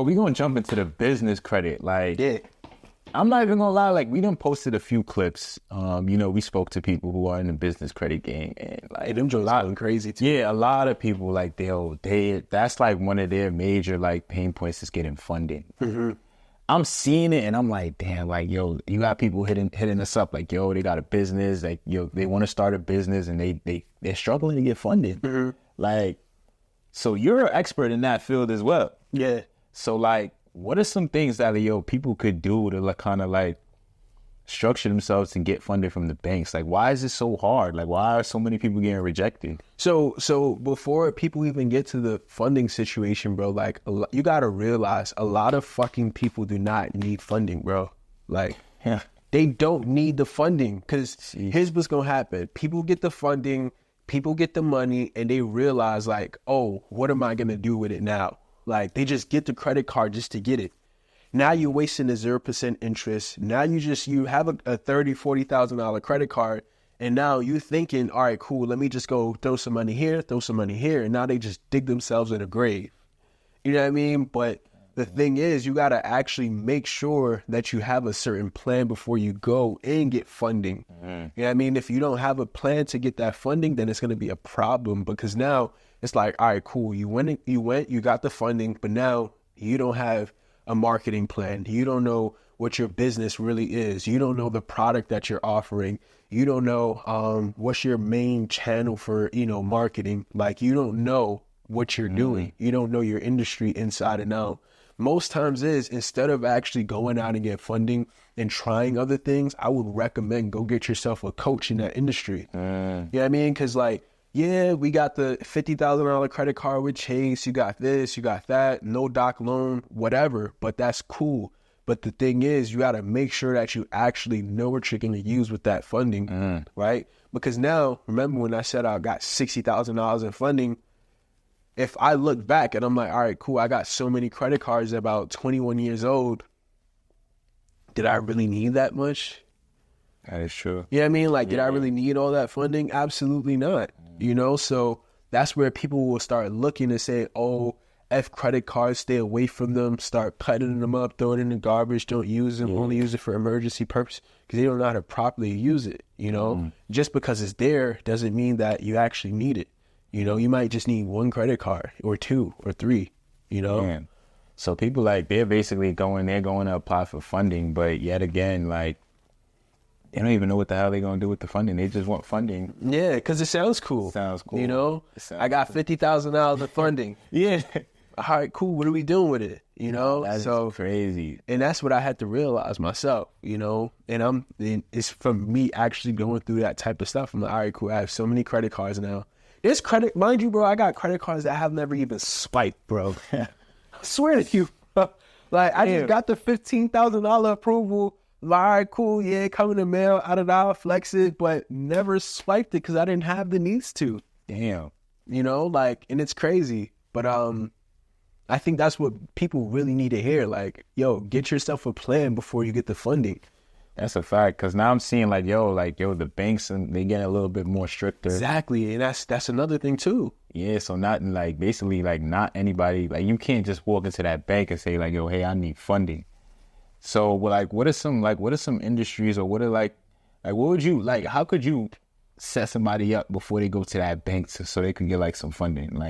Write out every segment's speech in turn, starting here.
We're going to jump into the business credit. Like, Yeah. I'm not even going to lie. Like, we done posted a few clips. We spoke to people who are in the business credit game. And, like, Them Joes going crazy, too. yeah, a lot of people, like, that's, like, one of their major, like, pain points is getting funding. Mm-hmm. I'm seeing it, and I'm like, damn, like, yo, you got people hitting us up. Like, yo, they got a business. Like, yo, they want to start a business, and they're struggling to get funded. Mm-hmm. Like, so you're an expert in that field as well. Yeah. So, like, what are some things that, yo, people could do to, like, kind of, like, structure themselves and get funded from the banks? Like, why is it so hard? Like, why are so many people getting rejected? So before people even get to the funding situation, bro, like, you got to realize a lot of fucking people do not need funding, bro. Like, Yeah. they don't need the funding, because here's what's going to happen. People get the funding, people get the money, and they realize, like, oh, what am I going to do with it now? Like, they just get the credit card just to get it. Now you're wasting the 0% interest. Now you have a $30,000, $40,000 credit card, and now you're thinking, all right, cool, let me just go throw some money here, and now they just dig themselves in a grave. You know what I mean? But the thing is, you got to actually make sure that you have a certain plan before you go and get funding. You know what I mean? If you don't have a plan to get that funding, then it's going to be a problem, because now it's like, all right, cool, you got the funding, but now you don't have a marketing plan. You don't know what your business really is. You don't know the product that you're offering. You don't know what's your main channel for, marketing. Like, you don't know what you're doing. You don't know your industry inside and out. Most times instead of actually going out and get funding and trying other things, I would recommend go get yourself a coach in that industry. You know what I mean? Because, like, yeah, we got the $50,000 credit card with Chase. You got this, you got that, no doc loan, whatever. But that's cool. But the thing is, you got to make sure that you actually know what you're going to use with that funding, right? Because now, remember when I said I got $60,000 in funding, if I look back and I'm like, all right, cool, I got so many credit cards at about 21 years old, did I really need that much? That is true. You know what I mean? Like, did I really need all that funding? Absolutely not. So that's where people will start looking and say, oh, F credit cards, stay away from them, start cutting them up, throw it in the garbage, don't use them, only use it for emergency purpose, because they don't know how to properly use it, Just because it's there doesn't mean that you actually need it. You might just need one credit card or two or three, Man. So people, like, they're basically going to apply for funding, but yet again, like, they don't even know what the hell they're going to do with the funding. They just want funding. Yeah, because it sounds cool. Sounds cool. I got $50,000 of funding. Yeah. All right, cool. What are we doing with it? That's so crazy. And that's what I had to realize myself, and it's from me actually going through that type of stuff. I'm like, all right, cool. I have so many credit cards now. There's credit, mind you, bro, I got credit cards that I have never even swiped, bro. I swear to you. Like, I just got the $15,000 approval. All right, cool, yeah, come in the mail, flex it, but never swiped it because I didn't have the needs to. Damn. And it's crazy. But I think that's what people really need to hear. Like, yo, get yourself a plan before you get the funding. That's a fact, because now I'm seeing, the banks, and they getting a little bit more stricter. Exactly, and that's another thing, too. Yeah, so not, basically, not anybody, you can't just walk into that bank and say, yo, hey, I need funding. So, what are some industries, or what would you, how could you set somebody up before they go to that bank so they can get, some funding,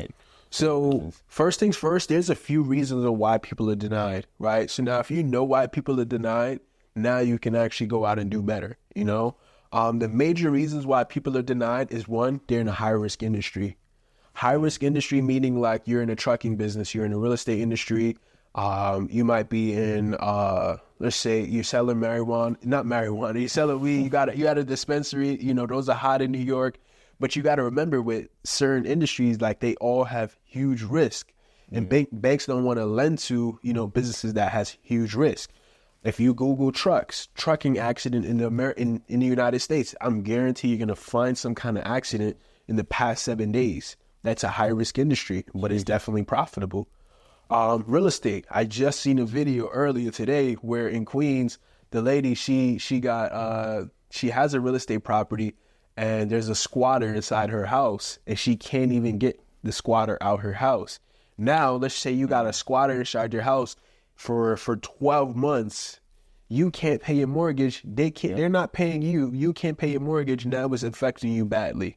So, first things first, there's a few reasons of why people are denied, right? So now, if you know why people are denied, now you can actually go out and do better, The major reasons why people are denied is, one, they're in a high-risk industry. High-risk industry meaning, you're in a trucking business, you're in the real estate industry. You might be in, let's say you're selling not marijuana, you're selling weed, you got a dispensary, those are hot in New York, but you got to remember with certain industries, they all have huge risk, and banks don't want to lend to, businesses that has huge risk. If you Google trucking accident in the United States, I'm guarantee you're going to find some kind of accident in the past 7 days. That's a high risk industry, but it's definitely profitable. Real estate. I just seen a video earlier today where in Queens, the lady, she has a real estate property and there's a squatter inside her house and she can't even get the squatter out her house. Now, let's say you got a squatter inside your house for 12 months. You can't pay your mortgage. They're not paying you. You can't pay your mortgage. Now it's affecting you badly.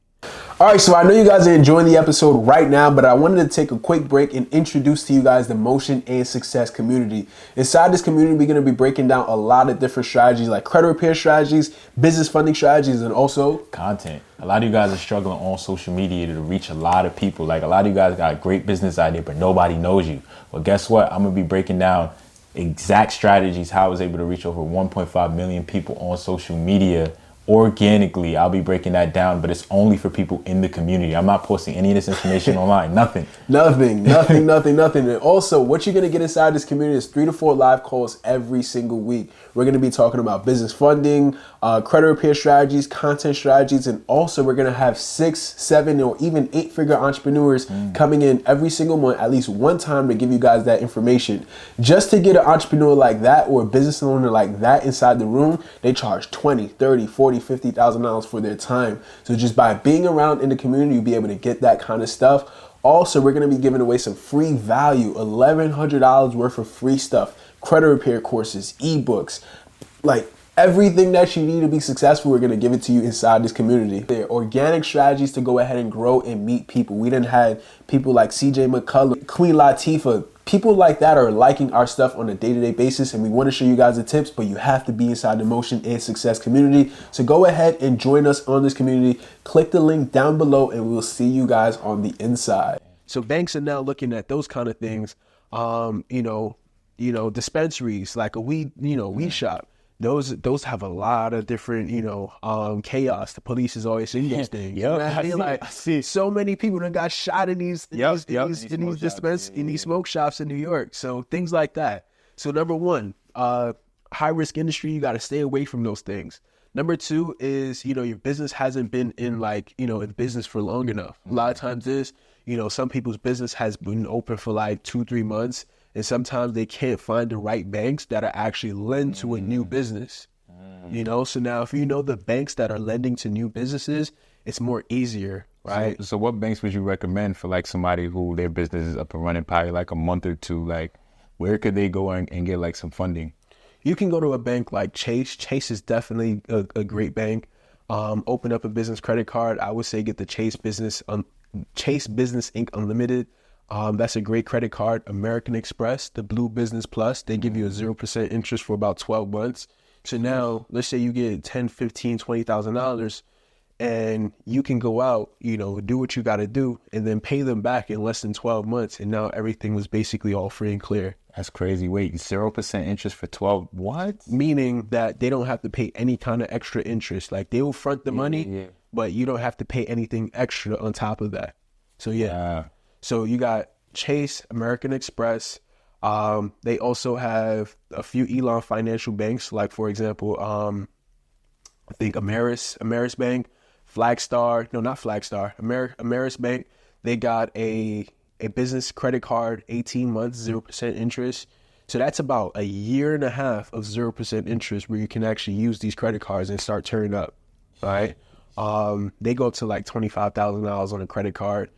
All right, so I know you guys are enjoying the episode right now, but I wanted to take a quick break and introduce to you guys the Motion and Success community. Inside this community, we're going to be breaking down a lot of different strategies like credit repair strategies, business funding strategies, and also content. A lot of you guys are struggling on social media to reach a lot of people. Like a lot of you guys got a great business idea, but nobody knows you. Well, guess what? I'm going to be breaking down exact strategies, how I was able to reach over 1.5 million people on social media organically. I'll be breaking that down, but it's only for people in the community. I'm not posting any of this information online. Nothing. And also, what you're going to get inside this community is 3 to 4 live calls every single week. We're going to be talking about business funding, credit repair strategies, content strategies, and also we're going to have 6, 7, or even 8-figure entrepreneurs coming in every single month, at least one time, to give you guys that information. Just to get an entrepreneur like that or a business owner like that inside the room, they charge $20, $30, $40, $50,000 for their time. So just by being around in the community, you'll be able to get that kind of stuff. Also, we're going to be giving away some free value, $1,100 worth of free stuff, credit repair courses, ebooks, like everything that you need to be successful. We're going to give it to you inside this community. There are organic strategies to go ahead and grow and meet people. We done had people like CJ McCullough, Queen Latifah. People like that are liking our stuff on a day-to-day basis, and we want to show you guys the tips, but you have to be inside the Motion and Success community. So go ahead and join us on this community. Click the link down below, and we'll see you guys on the inside. So banks are now looking at those kind of things. Dispensaries like a weed shop. Those have a lot of different, chaos. The police is always in these things. I see so many people that got shot in these smoke shops in New York. So things like that. So number one, high risk industry, you got to stay away from those things. Number two is, your business hasn't been in in business for long enough. A lot of times some people's business has been open for like 2-3 months. And sometimes they can't find the right banks that are actually lend to a new business, So now if you know the banks that are lending to new businesses, it's more easier, right? So what banks would you recommend for like somebody who their business is up and running probably like a month or two? Like where could they go and get like some funding? You can go to a bank like Chase. Chase is definitely a great bank. Open up a business credit card. I would say get the Chase Business Inc. Unlimited. That's a great credit card. American Express, the Blue Business Plus, they give you a 0% interest for about 12 months. So now, let's say you get $10,000, $15,000, $20,000, and you can go out, do what you got to do, and then pay them back in less than 12 months. And now everything was basically all free and clear. That's crazy. Wait, 0% interest for 12? What? Meaning that they don't have to pay any kind of extra interest. Like they will front the money, but you don't have to pay anything extra on top of that. So So you got Chase, American Express. They also have a few Elon financial banks, like for example, I think Ameris Bank, Ameris Bank. They got a business credit card, 18 months, 0% interest. So that's about a year and a half of 0% interest where you can actually use these credit cards and start turning up, right? They go to like $25,000 on a credit card.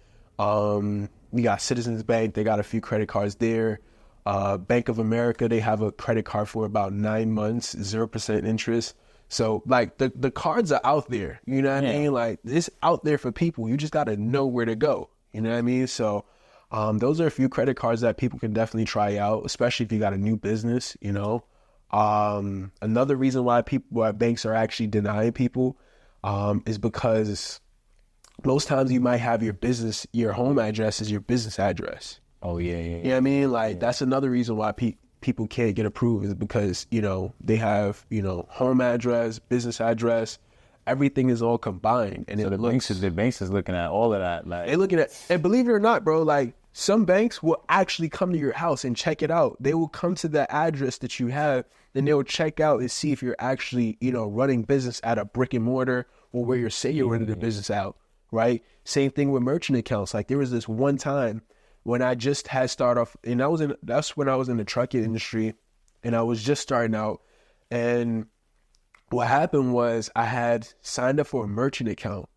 We got Citizens Bank. They got a few credit cards there. Bank of America, they have a credit card for about 9 months, 0% interest. So like the cards are out there, you know what I mean? Like it's out there for people. You just got to know where to go. You know what I mean? So, those are a few credit cards that people can definitely try out, especially if you got a new business, Another reason why banks are actually denying people, is because most times you might have your home address is your business address. Oh, yeah. You know what I mean? Like, that's another reason why people can't get approved is because, they have, home address, business address, everything is all combined. And so the banks is looking at all of that. Like they're looking at, and believe it or not, bro, like some banks will actually come to your house and check it out. They will come to the address that you have, and they will check out and see if you're actually, running business at a brick and mortar or where you're saying you're running the business out. Right? Same thing with merchant accounts. Like there was this one time when I just had started off, and that's when I was in the trucking industry, and I was just starting out. And what happened was I had signed up for a merchant account,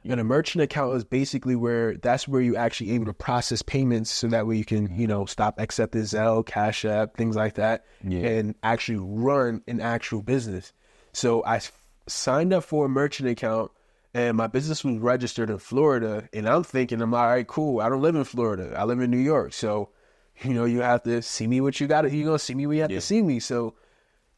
And a merchant account is basically that's where you actually able to process payments, so that way you can, stop accepting Zelle, Cash App, things like that, and actually run an actual business. So I signed up for a merchant account, and my business was registered in Florida, and I'm thinking, all right, cool. I don't live in Florida. I live in New York. So, you have to see me what you got. You're going to see me when you have to see me. So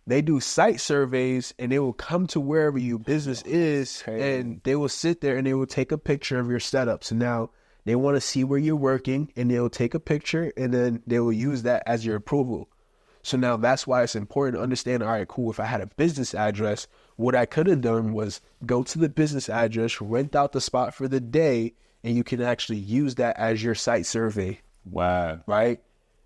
they do site surveys, and they will come to wherever your business is, and they will sit there and they will take a picture of your setup. So now they want to see where you're working, and they'll take a picture, and then they will use that as your approval. So now that's why it's important to understand, all right, cool, if I had a business address, what I could have done was go to the business address, rent out the spot for the day, and you can actually use that as your site survey. Wow. Right?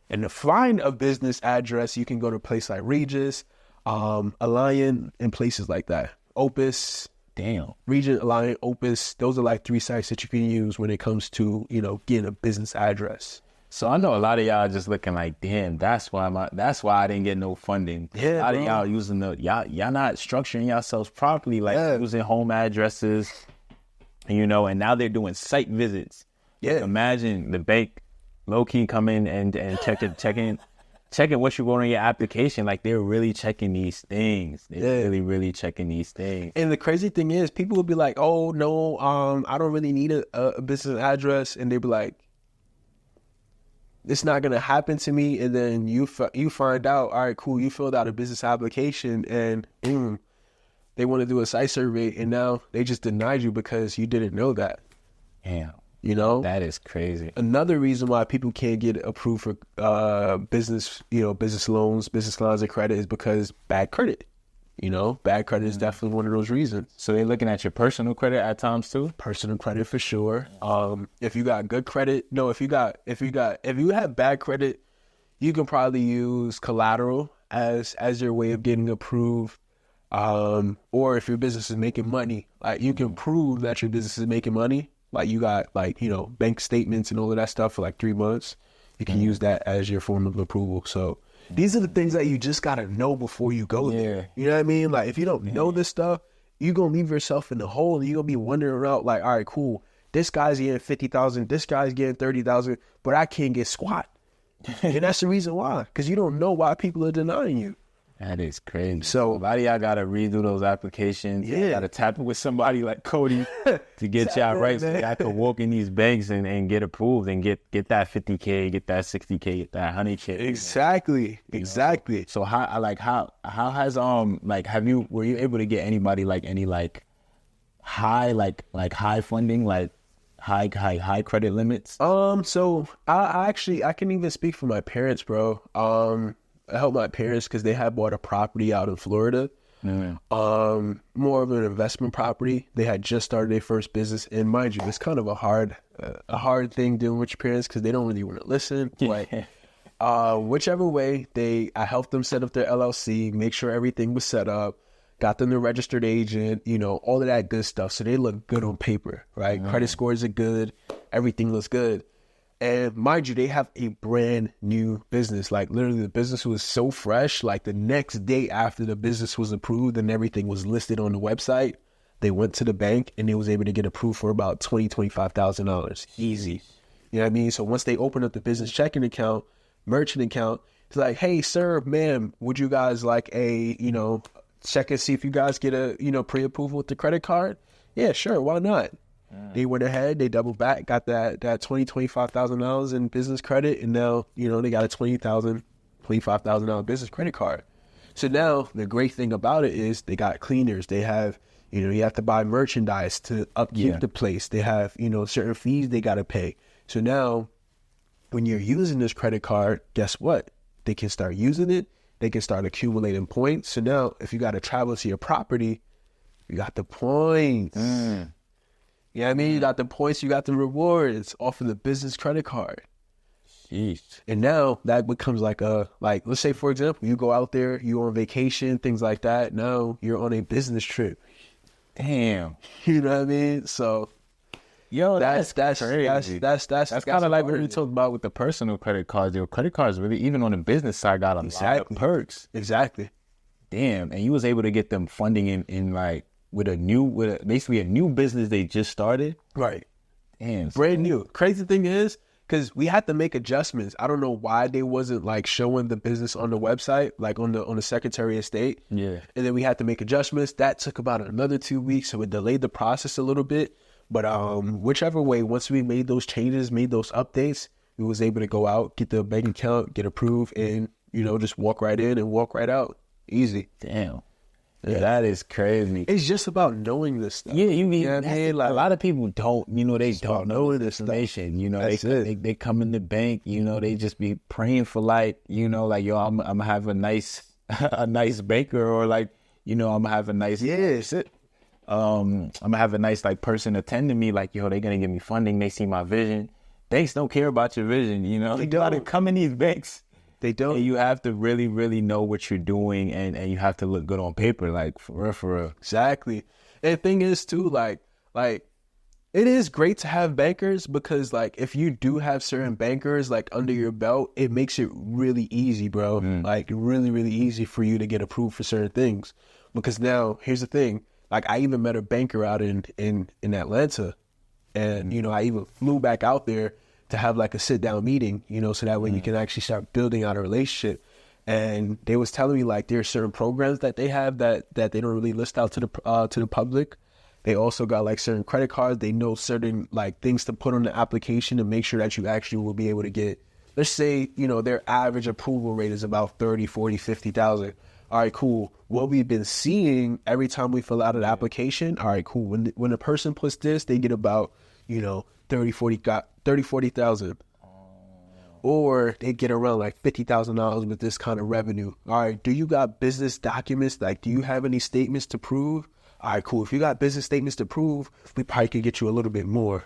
And to find a business address, you can go to a place like Regis, Alliant, and places like that. Opus. Damn. Regent, Alliant, Opus. Those are like 3 sites that you can use when it comes to, getting a business address. So I know a lot of y'all just looking like, damn, that's why I didn't get no funding. Yeah, a lot bro. of y'all using y'all not structuring yourselves properly, like using home addresses, and now they're doing site visits. Yeah. Like, imagine the bank low key come in and checking what you want on your application. Like, they're really checking these things. They're really checking these things. And the crazy thing is, people will be like, oh no, I don't really need a business address, and they'll be like, it's not going to happen to me. And then you find out, all right, cool, you filled out a business application, and they want to do a site survey, and now they just denied you because you didn't know that. Damn. That is crazy. Another reason why people can't get approved for business loans, business lines of credit, is because bad credit. Bad credit is definitely one of those reasons. So they're looking at your personal credit at times too? Personal credit for sure. If you got good credit, if you have bad credit, you can probably use collateral as your way of getting approved. Or if your business is making money, like, you can prove that your business is making money. Like, you got bank statements and all of that stuff for like 3 months. You can use that as your form of approval. So these are the things that you just got to know before you go there. You know what I mean? Like, if you don't know this stuff, you're going to leave yourself in the hole, and you're going to be wondering around like, all right, cool, this guy's getting 50,000, this guy's getting 30,000, but I can't get squat. And that's the reason why, because you don't know why people are denying you. That is crazy. So a lot of y'all got to redo those applications. Yeah. Got to tap it with somebody like Cody to get y'all right, so y'all can walk in these banks and get approved and get that 50K, get that 60K, get that 100K. Exactly. Exactly. So how has were you able to get anybody like any like high funding, like high credit limits? So I can even speak for my parents, bro. I helped my parents because they had bought a property out in Florida. More of an investment property. They had just started their first business, and mind you, it's kind of a hard thing dealing with your parents because they don't really want to listen. But whichever way, I helped them set up their LLC, make sure everything was set up, got them the registered agent, all of that good stuff. So they look good on paper, right? Credit scores are good, everything looks good. And mind you, they have a brand new business. Like, literally, the business was so fresh. Like, the next day after the business was approved and everything was listed on the website, they went to the bank and they was able to get approved for about $25,000. Easy. You know what I mean? So once they opened up the business checking account, merchant account, it's like, hey, sir, ma'am, would you guys like a, check and see if you guys get a, pre-approval with the credit card? Yeah, sure. Why not? They went ahead, they doubled back, got that $25,000 in business credit, and now, they got a $25,000 business credit card. So now the great thing about it is they got cleaners. They have, you have to buy merchandise to upkeep the place. They have, certain fees they got to pay. So now when you're using this credit card, guess what? They can start using it. They can start accumulating points. So now if you got to travel to your property, you got the points. You know what I mean? You got the points, you got the rewards off of the business credit card. Jeez. And now that becomes let's say, for example, you go out there, you're on vacation, things like that. Now you're on a business trip. Damn. You know what I mean? So, that's crazy. That's kind of like what we talked about with the personal credit cards. Your credit cards really, even on the business side, got a lot of perks. Exactly. Damn. And you was able to get them funding in like basically a new business they just started. Right. Damn. Brand new. Crazy thing is, because we had to make adjustments. I don't know why they wasn't like showing the business on the website, like on the Secretary of State. Yeah. And then we had to make adjustments. That took about another 2 weeks, so it delayed the process a little bit. But whichever way, once we made those changes, made those updates, we was able to go out, get the bank account, get approved, and just walk right in and walk right out. Easy. Damn. Yeah, that is crazy. It's just about knowing this stuff. Yeah, like, a lot of people don't, they don't know this information. They come in the bank, they just be praying for like, like, yo, I'm gonna have a nice banker, or like, I'm gonna have a nice I'm gonna have a nice like person attending me, like, yo, they're gonna give me funding, they see my vision. Banks don't care about your vision, They gotta come in these banks. They don't. And you have to really, really know what you're doing, and you have to look good on paper, like for real. Exactly. And the thing is too, like it is great to have bankers, because like if you do have certain bankers like under your belt, it makes it really easy, bro. Like really, really easy for you to get approved for certain things. Because now here's the thing, like I even met a banker out in Atlanta, and I even flew back out there to have like a sit down meeting, so that way you can actually start building out a relationship. And they was telling me like there are certain programs that they have that they don't really list out to the public. They also got like certain credit cards. They know certain like things to put on the application to make sure that you actually will be able to get, let's say, their average approval rate is about 30, 40, 50,000. All right, cool. What we've been seeing every time we fill out an application, all right, cool. When a person puts this, they get about, 40,000. Or they get around like $50,000 with this kind of revenue. All right, do you got business documents? Like, do you have any statements to prove? All right, cool. If you got business statements to prove, we probably could get you a little bit more.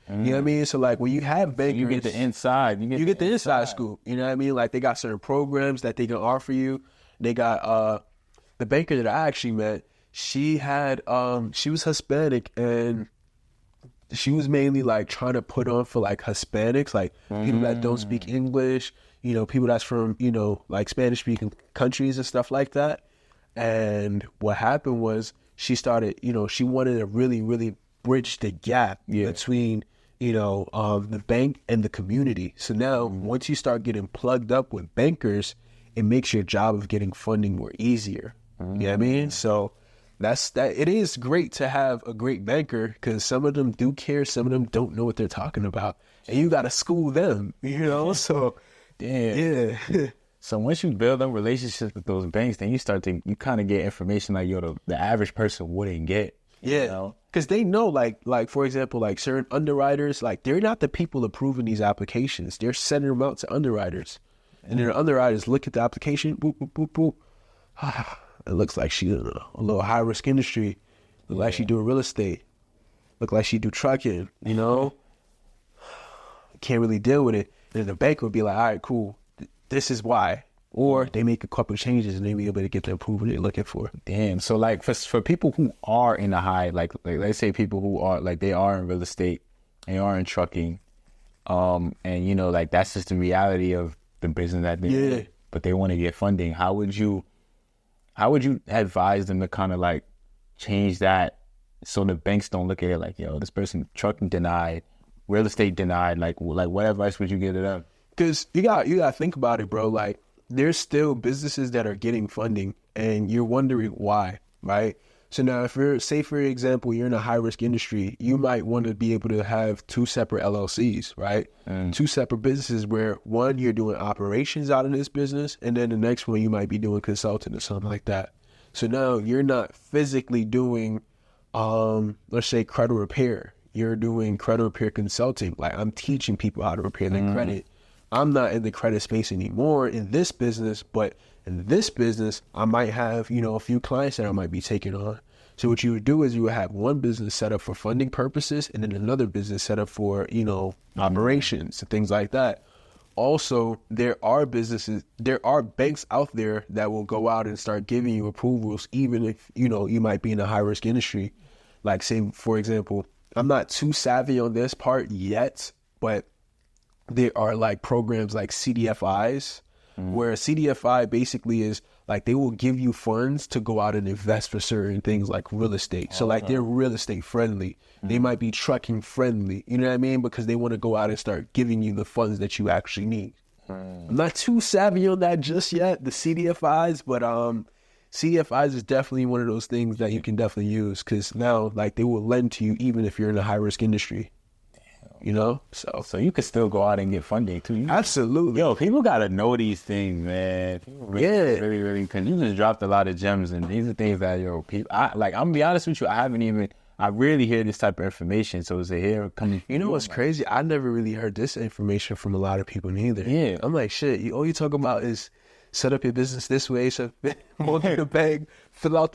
You know what I mean? So like when you have bankers, you get the inside. You get the inside scoop. You know what I mean? Like they got certain programs that they can offer you. They got the banker that I actually met. She had she was Hispanic, and she was mainly like trying to put on for like Hispanics, like people that don't speak English, people that's from, like Spanish speaking countries and stuff like that. And what happened was she started, she wanted to really, really bridge the gap between, the bank and the community. So now once you start getting plugged up with bankers, it makes your job of getting funding more easier. You know what I mean? So that's that. It is great to have a great banker, because some of them do care, some of them don't know what they're talking about, and you got to school them, So, damn. Yeah. So once you build up relationships with those banks, then you kind of get information like the average person wouldn't get. Yeah, because they know, like for example, like certain underwriters, like they're not the people approving these applications. They're sending them out to underwriters, and then the underwriters look at the application, boop, boop, boop, boop. It looks like she's in a little high risk industry. Look like she do real estate. Look like she do trucking. Can't really deal with it. And then the bank would be like, all right, cool. This is why. Or they make a couple of changes and they be able to get the approval they're looking for. Damn. So like for people who are in the high, like let's say people who are like they are in real estate, they are in trucking, and like that's just the reality of the business that they're in, but they want to get funding. How would you advise them to kind of like change that so the banks don't look at it like, yo, this person trucking denied, real estate denied, like what advice would you give to them? Because you got to think about it, bro. Like there's still businesses that are getting funding and you're wondering why, right? So now if you're, say for example, you're in a high risk industry, you might want to be able to have two separate LLCs, right? Two separate businesses where one, you're doing operations out of this business, and then the next one you might be doing consulting or something like that. So now you're not physically doing, let's say credit repair. You're doing credit repair consulting. Like I'm teaching people how to repair their credit. I'm not in the credit space anymore in this business, but in this business, I might have, a few clients that I might be taking on. So what you would do is you would have one business set up for funding purposes and then another business set up for, operations and things like that. Also, there are banks out there that will go out and start giving you approvals, even if, you might be in a high risk industry. Like say, for example, I'm not too savvy on this part yet, but there are like programs like CDFIs where a CDFI basically is like they will give you funds to go out and invest for certain things like real estate. So like they're real estate friendly. They might be trucking friendly, you know what I mean? Because they want to go out and start giving you the funds that you actually need. I'm not too savvy on that just yet, the CDFIs, but CDFIs is definitely one of those things that you can definitely use because now like they will lend to you even if you're in a high risk industry. You know, so you could still go out and get funding too. Absolutely. Yo, people gotta know these things, man. People really, because you just dropped a lot of gems, and these are things that people. I'm gonna be honest with you. I rarely hear this type of information. So is it here coming? You know what's crazy? I never really heard this information from a lot of people neither. Yeah, I'm like, shit. All you talk about is set up your business this way, so multi the bank, fill out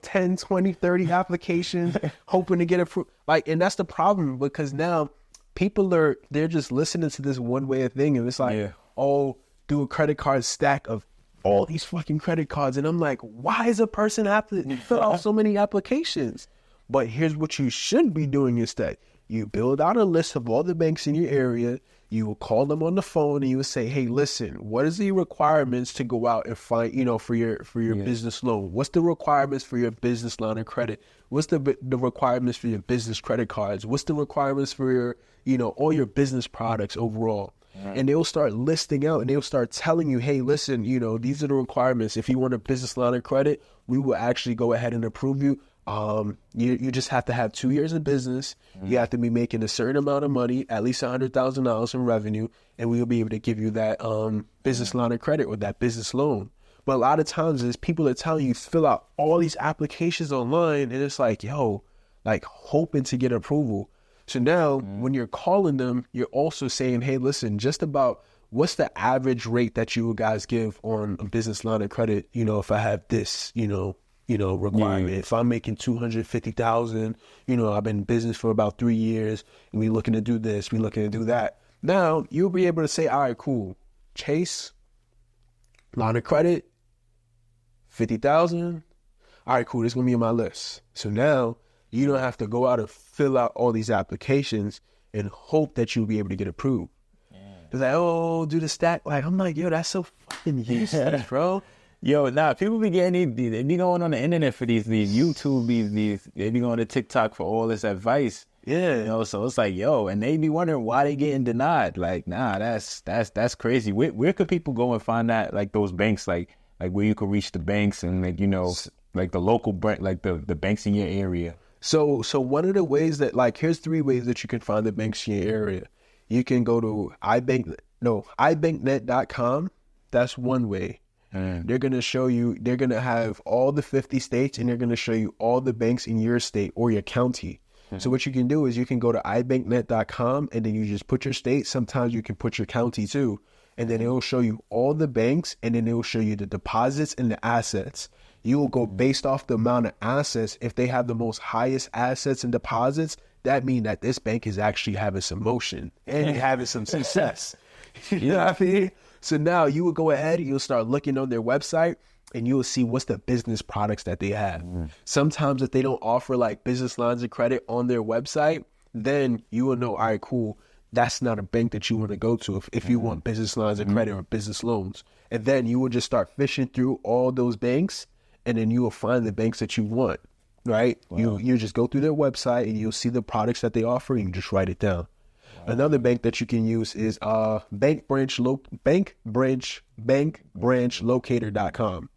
10, 20, 30 applications, hoping to get approved. Like, and that's the problem because now people they're just listening to this one way of thing, and it's like, oh, do a credit card stack of all these fucking credit cards, and I'm like, why is a person have to fill out so many applications? But here's what you should be doing instead. You build out a list of all the banks in your area. You will call them on the phone and you will say, hey, listen, what is the requirements to go out and find, for your business loan? What's the requirements for your business line of credit? What's the requirements for your business credit cards? What's the requirements for your, all your business products overall? Right. And they'll start listing out and they'll start telling you, hey, listen, these are the requirements. If you want a business line of credit, we will actually go ahead and approve you. You just have to have 2 years in business. You have to be making a certain amount of money, at least $100,000 in revenue, and we will be able to give you that business line of credit or that business loan. But a lot of times is people are telling you fill out all these applications online, and it's like, hoping to get approval. So now when you're calling them, you're also saying, hey, listen, just about what's the average rate that you guys give on a business line of credit, if I have this, requirement. Yeah. If I'm making $250,000, I've been in business for about 3 years, and we looking to do this, we looking to do that. Now you'll be able to say, all right, cool. Chase, line of credit, 50,000. All right, cool. This is gonna be on my list. So now you don't have to go out and fill out all these applications and hope that you'll be able to get approved. Yeah. It's like, oh, do the stack. Like, I'm like, yo, that's so fucking useless, bro. Yo, people be getting they be going on the internet for these YouTube, they be going to TikTok for all this advice. Yeah. So it's like, yo, and they be wondering why they getting denied. Like, nah, that's crazy. Where could people go and find that, like those banks, like where you could reach the banks and like the local bank, like the banks in your area? So one of the ways that here's 3 ways that you can find the banks in your area. You can go to ibanknet.com. That's one way. They're going to show you, they're going to have all the 50 states and they're going to show you all the banks in your state or your county. So what you can do is you can go to ibanknet.com and then you just put your state. Sometimes you can put your county too. And then it will show you all the banks and then it will show you the deposits and the assets. You will go based off the amount of assets. If they have the most highest assets and deposits, that means that this bank is actually having some motion and having some success. You know what I mean? So now you will go ahead and you'll start looking on their website and you will see what's the business products that they have. Sometimes if they don't offer business lines of credit on their website, then you will know, all right, cool. That's not a bank that you want to go to if you want business lines of credit or business loans. And then you will just start fishing through all those banks and then you will find the banks that you want, right? Wow. You just go through their website and you'll see the products that they offer and you just write it down. Another bank that you can use is bankbranchlocator.com.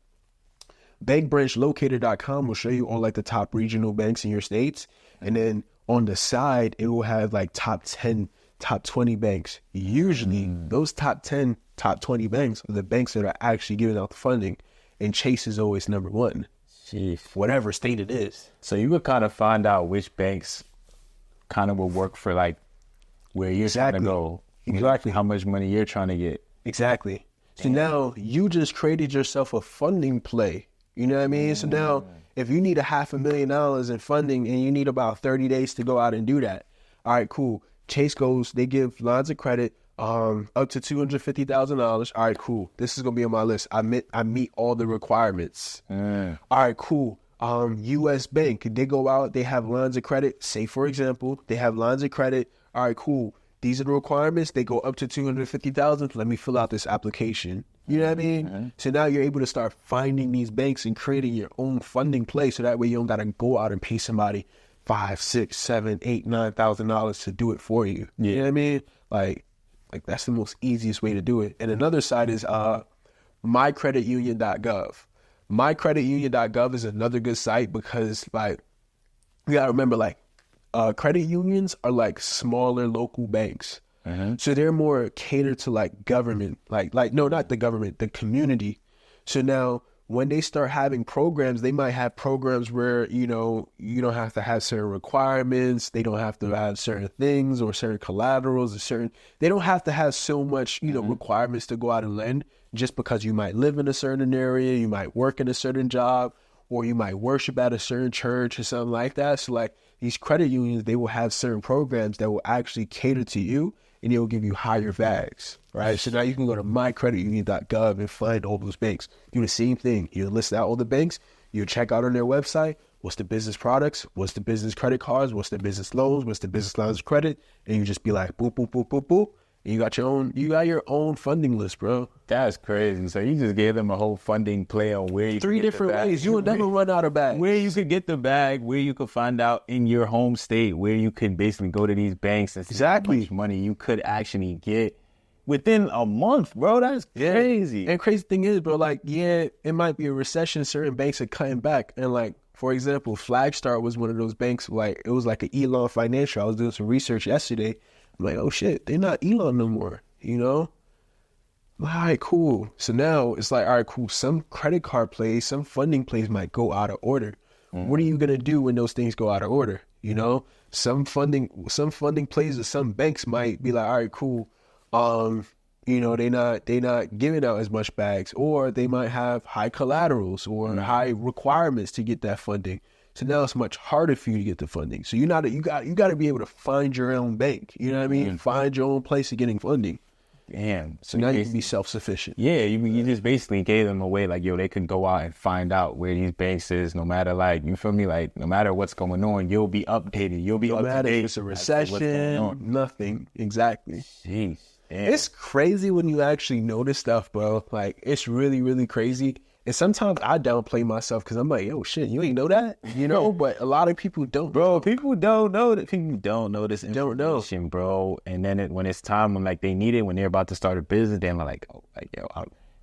Bankbranchlocator.com will show you all the top regional banks in your states. And then on the side, it will have top 10, top 20 banks. Usually those top 10, top 20 banks are the banks that are actually giving out the funding. And Chase is always number one. Jeez. Whatever state it is. So you would kind of find out which banks kind of will work for where you're trying to go. Exactly. How much money you're trying to get. Exactly. So now you just created yourself a funding play. You know what I mean? So now if you need $500,000 in funding and you need about 30 days to go out and do that. All right, cool. Chase they give lines of credit up to $250,000. All right, cool. This is going to be on my list. I meet all the requirements. All right, cool. U.S. Bank, they go out, they have lines of credit. Say, for example, they have lines of credit. All right, cool. these are the requirements. They go up to 250,000. Let me fill out this application. You know what I mean? Mm-hmm. So now you're able to start finding these banks and creating your own funding place. So that way you don't got to go out and pay somebody $5,000, $6,000, $7,000, $8,000, $9,000 to do it for you. Yeah. You know what I mean? Like that's the most easiest way to do it. And another side is mycreditunion.gov. Mycreditunion.gov is another good site because like you gotta remember like credit unions are like smaller local banks. So they're more catered to like government, like no, not the government, the community. So now when they start having programs, they might have programs where, you know, you don't have to have certain requirements. They don't have to have certain things or certain collaterals or they don't have to have so much, you know, requirements to go out and lend just because you might live in a certain area, you might work in a certain job, or you might worship at a certain church or something like that. So like these credit unions, they will have certain programs that will actually cater to you and it will give you higher vags, right? So now you can go to mycreditunion.gov and find all those banks. Do the same thing. You list out all the banks. You check out on their website. What's the business products? What's the business credit cards? What's the business loans? What's the business lines of credit? And you just be like, boop, boop, boop, boop, boop. And you got your own funding list, bro. That's crazy. So you just gave them a whole funding play on where you 3 different ways. You will never run out of bags. Where you could get the bag, where you could find out in your home state, where you could basically go to these banks and see how much money you could actually get within a month, bro. That's crazy. And crazy thing is, bro, like, yeah, it might be a recession. Certain banks are cutting back. And like, for example, Flagstar was one of those banks, like, it was like an Elon Financial. I was doing some research yesterday. I'm like, oh shit, they're not Elon no more, you know? All right, cool. So now it's like, all right, cool. Some credit card plays, some funding plays might go out of order. What are you gonna do when those things go out of order? You know, some funding plays or some banks might be like, all right, cool. You know, they not giving out as much bags, or they might have high collaterals or high requirements to get that funding. So now it's much harder for you to get the funding. So you got to be able to find your own bank. You know what I mean? Find your own place of getting funding. Damn. So now you can be self-sufficient. Yeah, you just basically gave them away, like, yo, they can go out and find out where these banks is, no matter, like, you feel me? Like, no matter what's going on, you'll be updated. You'll be up to date. If it's a recession, nothing. Exactly. Jeez. Damn. It's crazy when you actually notice stuff, bro. Like, it's really, really crazy. And sometimes I downplay myself because I'm like, yo, shit, you ain't know that? You know? But a lot of people don't. Bro, people don't know that. People don't know this information, bro. And then when it's time when, like, they need it, when they're about to start a business, they're like, oh, like, yo,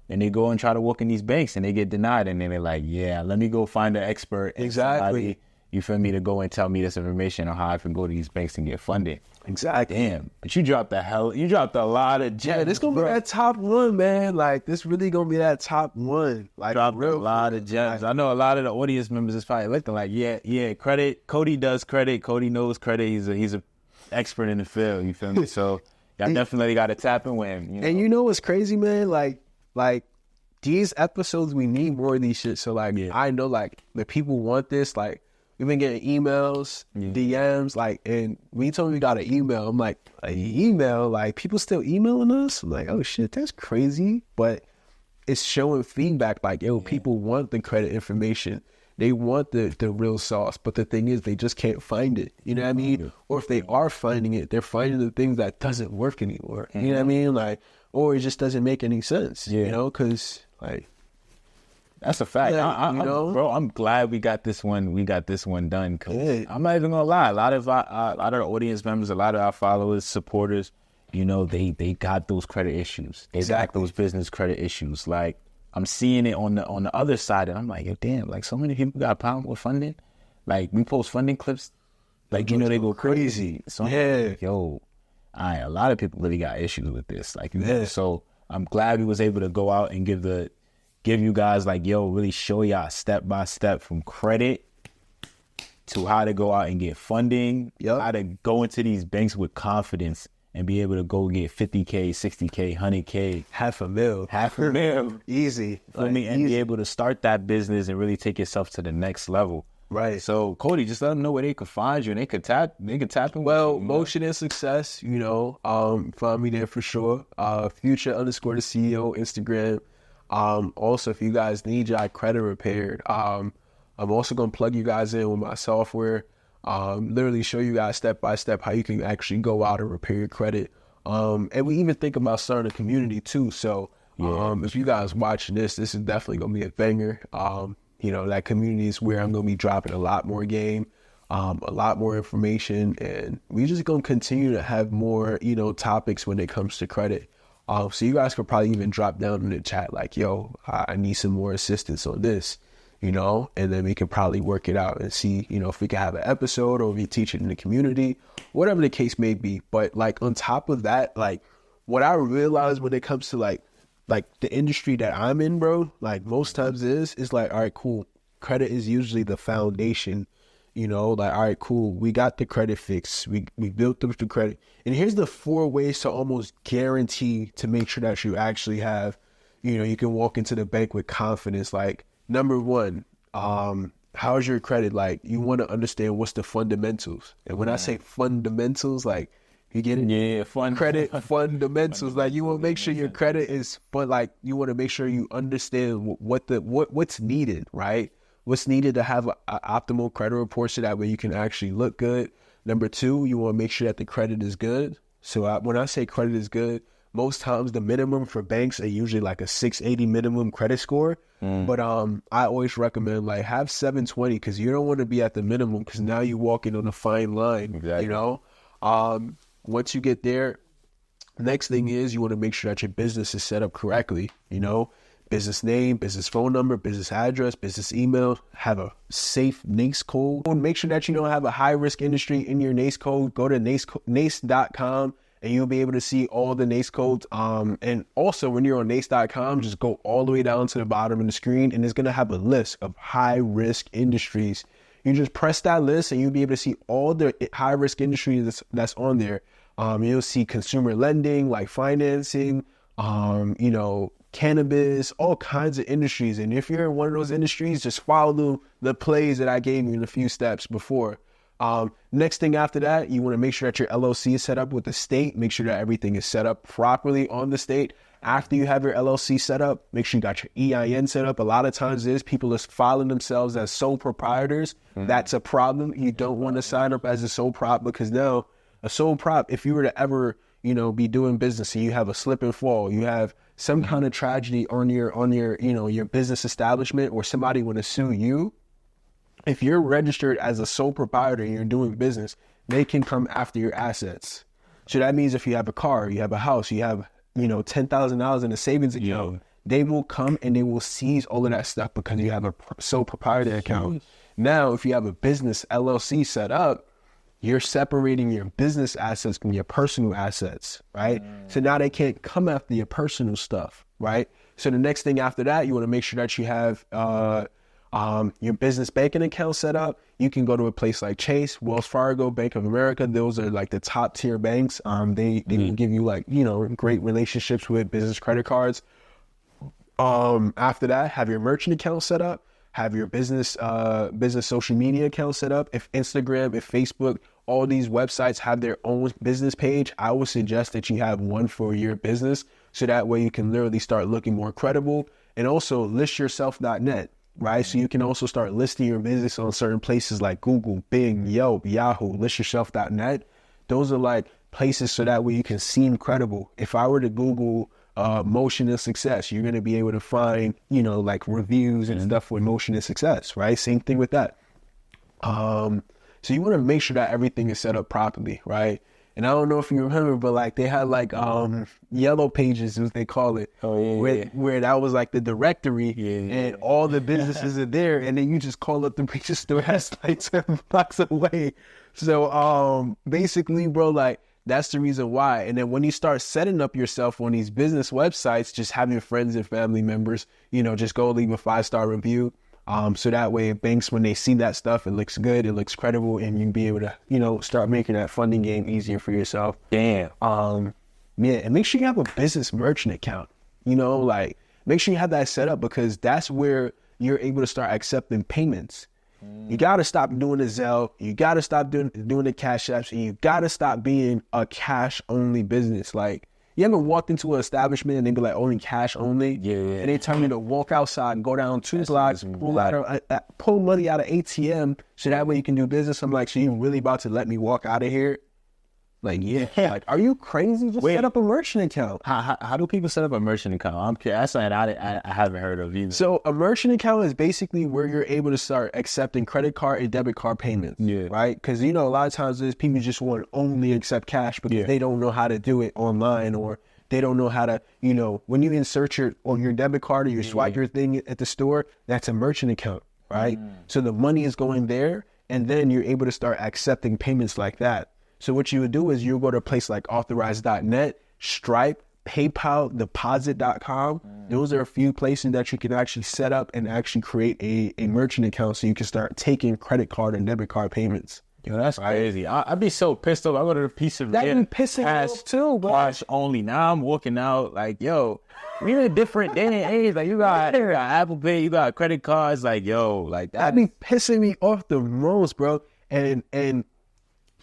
and they go and try to walk in these banks and they get denied. And then they're like, yeah, let me go find an expert. Exactly. You feel me, to go and tell me this information on how I can go to these banks and get funding. Exactly. Damn. But you dropped a lot of gems. Yeah, this gonna be that top one, man. Like, this really gonna be that top one. Like, dropped a lot of gems. I know a lot of the audience members is probably looking like, yeah, credit. Cody does credit. Cody knows credit. He's a expert in the field. You feel me? So y'all definitely got to tap in with him. You know? And you know what's crazy, man? Like these episodes, we need more of these shit. So like, I know like the people want this. Like, we've been getting emails, DMs, like, and when you told me we got an email, I'm like, email? Like, people still emailing us? I'm like, oh shit, that's crazy. But it's showing feedback, like, yo, people want the credit information. They want the real sauce. But the thing is, they just can't find it. You know what I mean? Or if they are finding it, they're finding the things that doesn't work anymore. You know what I mean? Like, or it just doesn't make any sense, you know? Because, like, that's a fact. You know? Bro, I'm glad we got this one done. I'm not even gonna lie. A lot of our audience members, a lot of our followers, supporters, you know, they got those credit issues. They got those business credit issues. Like, I'm seeing it on the other side, and I'm like, yo, damn, like, so many people got a problem with funding. Like, we post funding clips, like, you know, they go crazy. So I'm like, yo, a lot of people really got issues with this. Like, so I'm glad we was able to go out and give you guys, like, yo, really show y'all step by step from credit to how to go out and get funding, how to go into these banks with confidence and be able to go get 50K, 60K, 100K. $500,000. Easy. For me, and be able to start that business and really take yourself to the next level. Right. So, Cody, just let them know where they could find you and they could tap in. Well, Motion and Success, you know, find me there for sure. Future_the CEO, Instagram. Also, if you guys need your credit repaired, I'm also going to plug you guys in with my software. literally show you guys step by step how you can actually go out and repair your credit. And we even think about starting a community too. So if you guys watching this is definitely going to be a banger. That community is where I'm going to be dropping a lot more game, a lot more information, and we just going to continue to have more, topics when it comes to credit. So you guys could probably even drop down in the chat like, yo, I need some more assistance on this, and then we can probably work it out and see, if we can have an episode or we teach it in the community, whatever the case may be. But like on top of that, like what I realized when it comes to like the industry that I'm in, bro, like most times is like, all right, cool. Credit is usually the foundation, like, all right, cool. We got the credit fixed. We built up the credit. And here's the 4 ways to almost guarantee to make sure that you actually have, you can walk into the bank with confidence. Like, number 1, how's your credit? Like, you want to understand what's the fundamentals. And when I say fundamentals, like, you get it? Yeah, credit fundamentals. Like, you want to make sure your credit is, but like, you want to make sure you understand what's needed, right? What's needed to have an optimal credit report so that way you can actually look good. Number 2, you want to make sure that the credit is good. So when I say credit is good, most times the minimum for banks are usually like a 680 minimum credit score. But I always recommend like have 720 because you don't want to be at the minimum because now you're walking on a fine line, Exactly. Once you get there, next thing is you want to make sure that your business is set up correctly, business name, business phone number, business address, business email, have a safe NAICS code. Make sure that you don't have a high risk industry in your NAICS code. Go to NAICS.com and you'll be able to see all the NAICS codes. And also when you're on NAICS.com, just go all the way down to the bottom of the screen and it's going to have a list of high risk industries. You just press that list and you'll be able to see all the high risk industries that's on there. You'll see consumer lending, like financing, cannabis, all kinds of industries. And if you're in one of those industries, just follow the plays that I gave you in a few steps before. Next thing after that, you want to make sure that your LLC is set up with the state. Make sure that everything is set up properly on the state. After you have your LLC set up, make sure you got your EIN set up. A lot of times people are filing themselves as sole proprietors. That's a problem. You don't want to sign up as a sole prop because now a sole prop, if you were to ever, be doing business and you have a slip and fall, you have some kind of tragedy on your your business establishment or somebody want to sue you, if you're registered as a sole proprietor and you're doing business, they can come after your assets. So that means if you have a car, you have a house, you have, $10,000 in a savings account, they will come and they will seize all of that stuff because you have a sole proprietor account. Now, if you have a business LLC set up, you're separating your business assets from your personal assets, right? So now they can't come after your personal stuff, right? So the next thing after that, you want to make sure that you have your business banking account set up. You can go to a place like Chase, Wells Fargo, Bank of America. Those are like the top tier banks. They will give you like, great relationships with business credit cards. After that, have your merchant account set up. Have your business social media account set up. If Instagram, if Facebook, all these websites have their own business page, I would suggest that you have one for your business. So that way you can literally start looking more credible. And also listyourself.net, right? So you can also start listing your business on certain places like Google, Bing, Yelp, Yahoo, listyourself.net. Those are like places so that way you can seem credible. If I were to Google motion and success, you're going to be able to find, like reviews and stuff with motion and success, right? Same thing with that. So you want to make sure that everything is set up properly, right? And I don't know if you remember, but like they had like yellow pages, as they call it, where that was like the directory and all the businesses are there, and then you just call up the picture store that's like 7 blocks away. So basically, bro, like that's the reason why. And then when you start setting up yourself on these business websites, just have your friends and family members, just go leave a 5-star review. So that way banks, when they see that stuff, it looks good, it looks credible, and you can be able to, start making that funding game easier for yourself. Damn. And make sure you have a business merchant account, like make sure you have that set up because that's where you're able to start accepting payments. You got to stop doing the Zelle. You got to stop doing the Cash Apps, and you got to stop being a cash only business. Like You ever walked into an establishment and they be like, only cash only? Yeah. And they tell you to walk outside and go down 2 blocks, pull money out of ATM so that way you can do business. I'm like, so you really about to let me walk out of here? Like, yeah. Like, are you crazy? Just set up a merchant account. How do people set up a merchant account? I'm curious. That's something I haven't heard of either. So a merchant account is basically where you're able to start accepting credit card and debit card payments. Yeah. Right? Because, a lot of times there's people just want to only accept cash because they don't know how to do it online, or they don't know how to, when you insert your debit card or you swipe your thing at the store, that's a merchant account, right? So the money is going there, and then you're able to start accepting payments like that. So what you would do is you'll go to a place like authorize.net, Stripe, PayPal, deposit.com. Those are a few places that you can actually set up and actually create a merchant account so you can start taking credit card and debit card payments. Yo, that's crazy. I'd be so pissed off. I go to the piece of that be pissing off too, bro. Cash only. Now I'm walking out like, yo, we in a different day and age. Like, you got Apple Pay, you got credit cards. Like, yo, like that be pissing me off the most, bro. And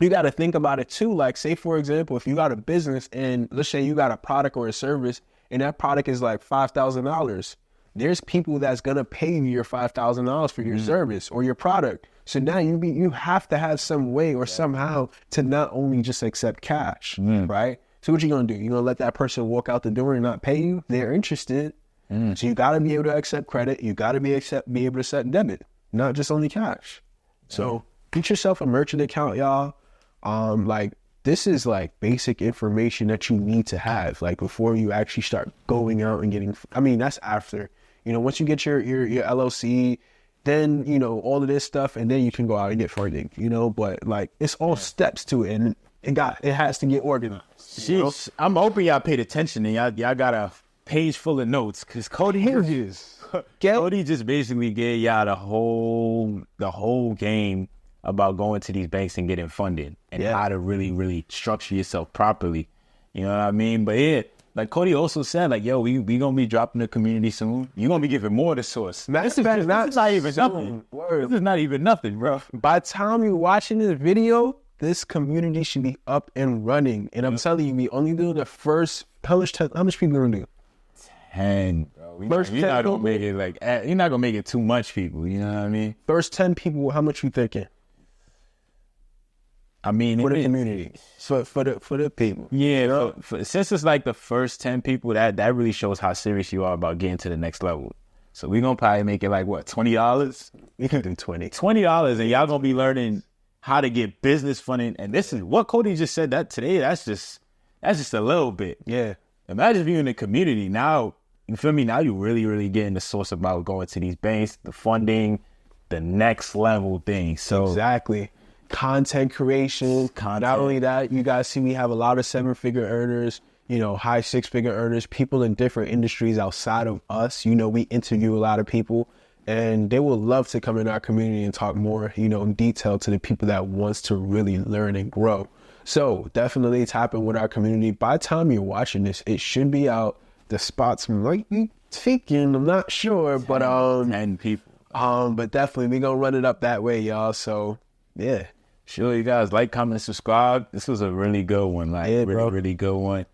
you got to think about it too. Like, say for example, if you got a business and let's say you got a product or a service and that product is like $5,000, there's people that's gonna pay you your $5,000 for your service or your product. So now you have to have some way or somehow to not only just accept cash, right? So what you gonna do? You gonna let that person walk out the door and not pay you? They're interested. So you gotta be able to accept credit. You gotta be able to accept debit, not just only cash. So get yourself a merchant account, y'all. Like, this is like basic information that you need to have, like, before you actually start going out and getting, that's after, once you get your LLC, then, all of this stuff, and then you can go out and get funding, but like, it's all steps to it, and it has to get organized. Jeez, I'm hoping y'all paid attention and y'all got a page full of notes, because Cody just basically gave y'all the whole game about going to these banks and getting funded and how to really, really structure yourself properly. You know what I mean? But yeah, like Cody also said, like, yo, we gonna be dropping the community soon. You're gonna be giving more to source. This is not even nothing. This is not even nothing, bro. By the time you're watching this video, this community should be up and running. And I'm telling you, we only do the first, how much people are gonna do? 10, bro. You're not gonna make it like, you're not gonna make it too much people, you know what I mean? First 10 people, how much you thinking? For the community, for the people. Yeah, since it's like the first 10 people, that really shows how serious you are about getting to the next level. So we're going to probably make it like, what, $20? We can do $20, and y'all going to be learning how to get business funding. And this is what Cody just said that today. That's just a little bit. Yeah. Imagine if you're in the community. Now, you feel me? Now you're really, really getting the source about going to these banks, the funding, the next level thing. So exactly. Content creation. Not only that, you guys see we have a lot of 7-figure earners, high 6-figure earners, people in different industries outside of us. We interview a lot of people, and they will love to come in our community and talk more, in detail to the people that wants to really learn and grow. So definitely tap in with our community. By the time you're watching this, it should be out. The spots might be taken, I'm not sure, but 10 people. But definitely we gonna run it up that way, y'all. So yeah. Sure, you guys like, comment, subscribe. This was a really good one, really good one.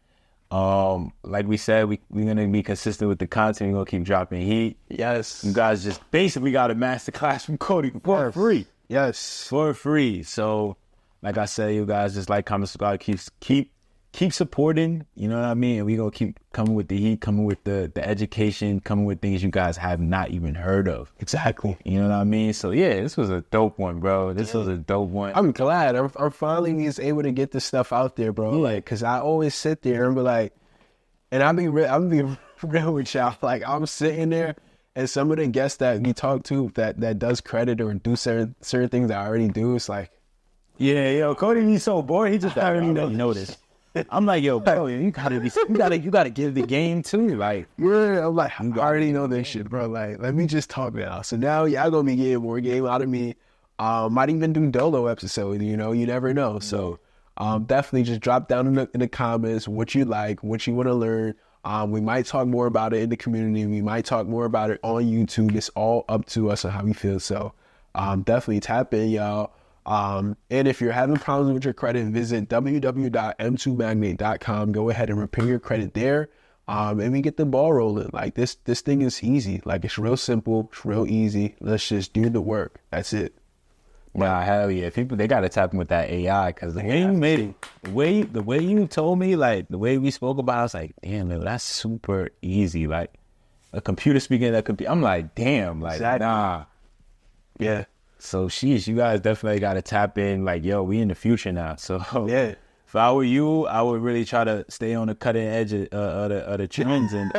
Like we said, we're gonna be consistent with the content. We're gonna keep dropping heat. Yes, you guys just basically got a masterclass from Cody for free. Yes, for free. So, like I said, you guys just like, comment, subscribe. Keep supporting. You know what I mean? And we gonna keep coming with the heat, coming with the education, coming with things you guys have not even heard of. Exactly. You know what I mean? So yeah, this was a dope one, bro. This was a dope one. I'm glad. I'm finally able to get this stuff out there, bro. Like, cause I always sit there and be like, and I'm being real with y'all. Like, I'm sitting there, and some of the guests that we talk to that does credit or do certain things that I already do, it's like, yeah, yo, Cody be so bored. He just already know this. I'm like, yo, bro, you gotta give the game too. Like, yeah, I'm like, I already know this shit, bro. Like, let me just talk now. So now y'all gonna be getting more game out of me. Might even do Dolo episode, you never know. So definitely just drop down in the comments what you like, what you want to learn. We might talk more about it in the community. We might talk more about it on YouTube. It's all up to us on how we feel. So definitely tap in, y'all. And if you're having problems with your credit, visit www.m2magnate.com. Go ahead and repair your credit there. And we get the ball rolling. Like this thing is easy. Like it's real simple. It's real easy. Let's just do the work. That's it. Nah, hell yeah. People, they got to tap in with that AI because the way you made it, the way you told me, like the way we spoke about it, I was like, damn, man, that's super easy. Like a computer speaking to that computer. I'm like, damn, like, Exactly. nah. Yeah. So, sheesh, you guys definitely got to tap in. Like, yo, we in the future now. So, Yeah. if I were you, I would really try to stay on the cutting edge of the trends and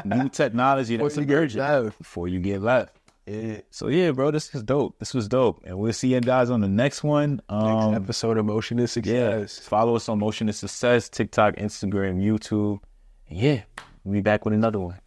new technology that's emerging before you get left. Yeah. So, yeah, bro, this is dope. This was dope. And we'll see you guys on the next one. Next episode of Motion is Success. Yeah. Follow us on Motion is Success, TikTok, Instagram, YouTube. And yeah, we'll be back with another one.